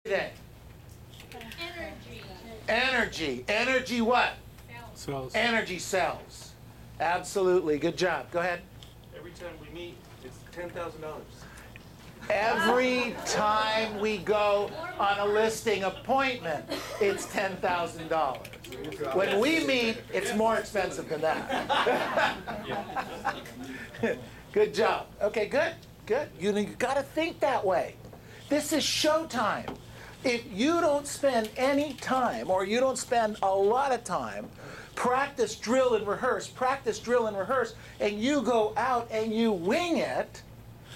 Then. Energy. Energy. Energy what? Cells. Energy cells. Absolutely. Good job. Go ahead. Every time we meet, it's $10,000. Every time we go on a listing appointment, it's $10,000. When we meet, it's more expensive than that. Good job. Okay, good, good. You got to think that way. This is showtime. If you don't spend any time, or you don't spend a lot of time, practice, drill, and rehearse, practice, drill, and rehearse, and you go out and you wing it,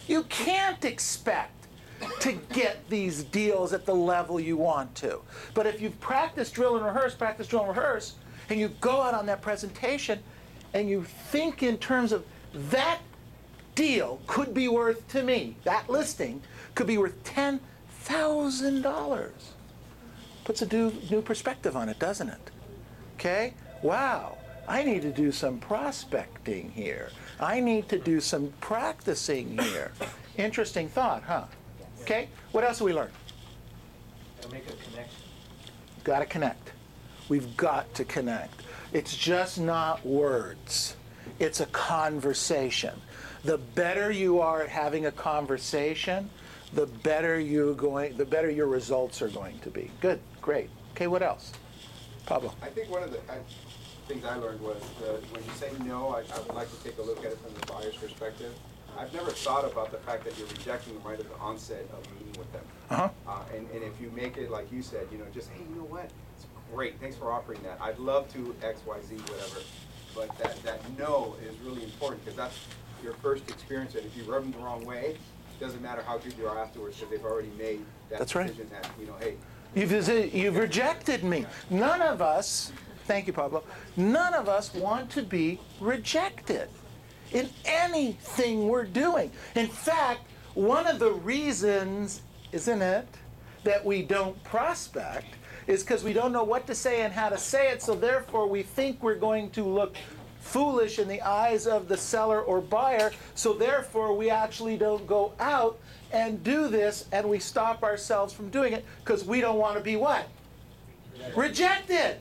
you can't expect to get these deals at the level you want to. But if you've practiced, drill, and rehearse, practice, drill, and rehearse, and you go out on that presentation and you think in terms of that deal could be worth to me, that listing could be worth $10,000. Puts a new perspective on it, doesn't it? Okay? Wow, I need to do some prospecting here. I need to do some practicing here. Interesting thought, huh? Okay, what else have we learned? Gotta make a connection. Got to connect. We've got to connect. It's just not words. It's a conversation. The better you are at having a conversation, the better your results are going to be. Good, great. Okay, what else? Pablo. I think one of the things I learned was when you say no, I would like to take a look at it from the buyer's perspective. I've never thought about the fact that you're rejecting them right at the onset of meeting with them. And if you make it like you said, just, hey, you know what? It's great. Thanks for offering that. I'd love to X, Y, Z, whatever. But that no is really important because that's your first experience. And if you rub them the wrong way, it doesn't matter how good you are afterwards because they've already made that decision that, hey. You've rejected me. None of us, thank you, Pablo, none of us want to be rejected in anything we're doing. In fact, one of the reasons, isn't it, that we don't prospect is because we don't know what to say and how to say it, so therefore we think we're going to look foolish in the eyes of the seller or buyer, so therefore we actually don't go out and do this, and we stop ourselves from doing it because we don't want to be what? Rejected.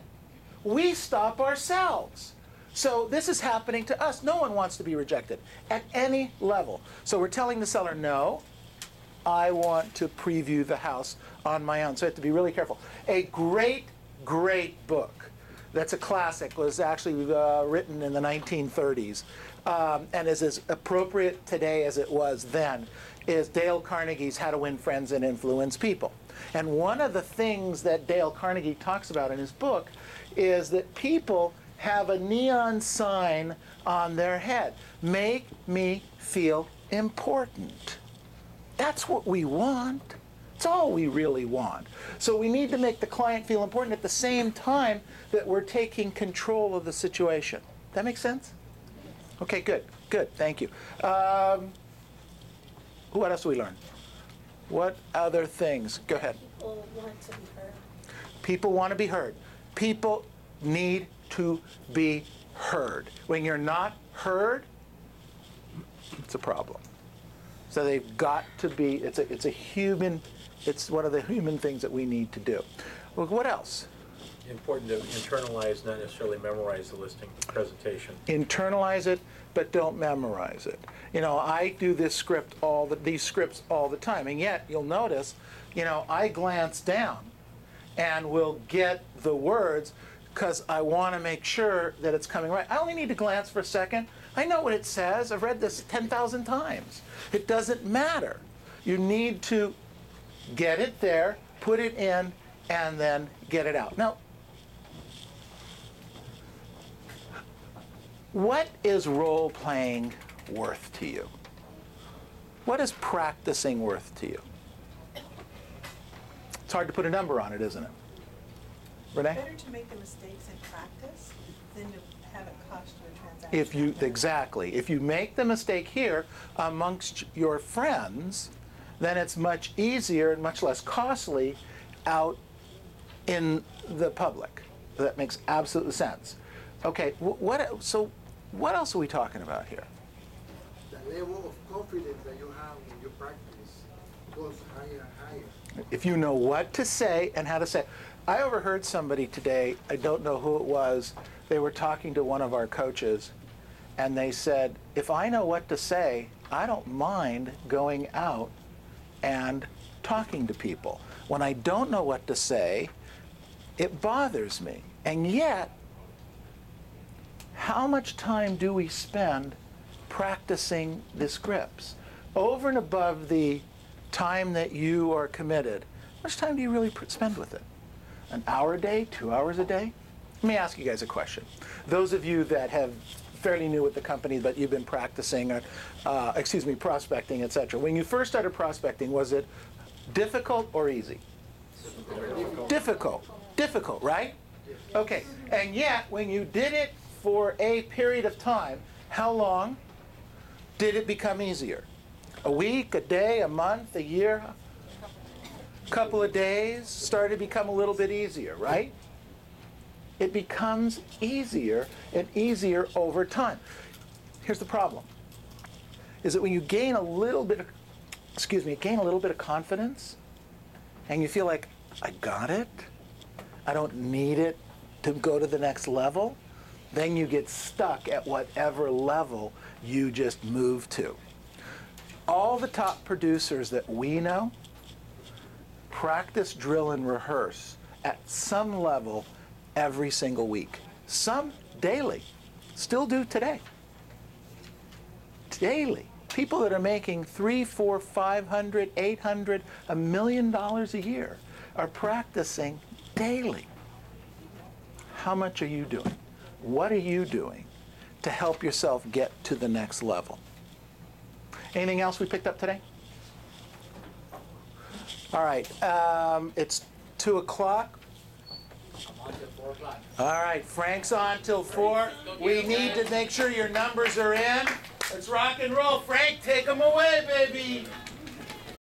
We stop ourselves. So this is happening to us. No one wants to be rejected at any level. So we're telling the seller, no, I want to preview the house on my own. So I have to be really careful. A great, great book that's a classic was actually written in the 1930s and is as appropriate today as it was then, is Dale Carnegie's How to Win Friends and Influence People. And one of the things that Dale Carnegie talks about in his book is that people have a neon sign on their head. Make me feel important. That's what we want. It's all we really want. So we need to make the client feel important at the same time that we're taking control of the situation. That make sense? Okay, good, good, thank you. What else do we learn? What other things? Go ahead. People want to be heard. People want to be heard. People need to be heard. When you're not heard, it's a problem. So they've got to be, it's one of the human things that we need to do. Well, what else? Important to internalize, not necessarily memorize the listing presentation. Internalize it, but don't memorize it. I do these scripts all the time, and yet you'll notice, I glance down and will get the words because I want to make sure that it's coming right. I only need to glance for a second. I know what it says. I've read this 10,000 times. It doesn't matter. You need to get it there, put it in, and then get it out. Now, what is role-playing worth to you? What is practicing worth to you? It's hard to put a number on it, isn't it? Renee? It's better to make the mistakes in practice than to have it cost you a transaction. Exactly. If you make the mistake here amongst your friends, then it's much easier and much less costly out in the public. That makes absolute sense. Okay, so what else are we talking about here? The level of confidence that you have when you practice goes higher and higher. If you know what to say and how to say it. I overheard somebody today, I don't know who it was, they were talking to one of our coaches, and they said, if I know what to say, I don't mind going out and talking to people. When I don't know what to say, it bothers me. And yet, how much time do we spend practicing the scripts? Over and above the time that you are committed, how much time do you really spend with it? An hour a day, 2 hours a day? Let me ask you guys a question. Those of you that have fairly new with the company, but you've been practicing, prospecting, etc. When you first started prospecting, was it difficult or easy? Difficult. Difficult, right? Okay. And yet, when you did it for a period of time, how long did it become easier? A week, a day, a month, a year? Couple of days started to become a little bit easier, right? It becomes easier and easier over time. Here's the problem, is that when you gain a little bit of confidence, and you feel like, I got it, I don't need it to go to the next level, then you get stuck at whatever level you just moved to. All the top producers that we know practice, drill, and rehearse at some level every single week. Some daily. Still do today. Daily. People that are making $300, $400, $500, $800, $1 million a year are practicing daily. How much are you doing? What are you doing to help yourself get to the next level? Anything else we picked up today? All right, it's 2 o'clock. All right, Frank's on till 4. We need to make sure your numbers are in. Let's rock and roll. Frank, take them away, baby.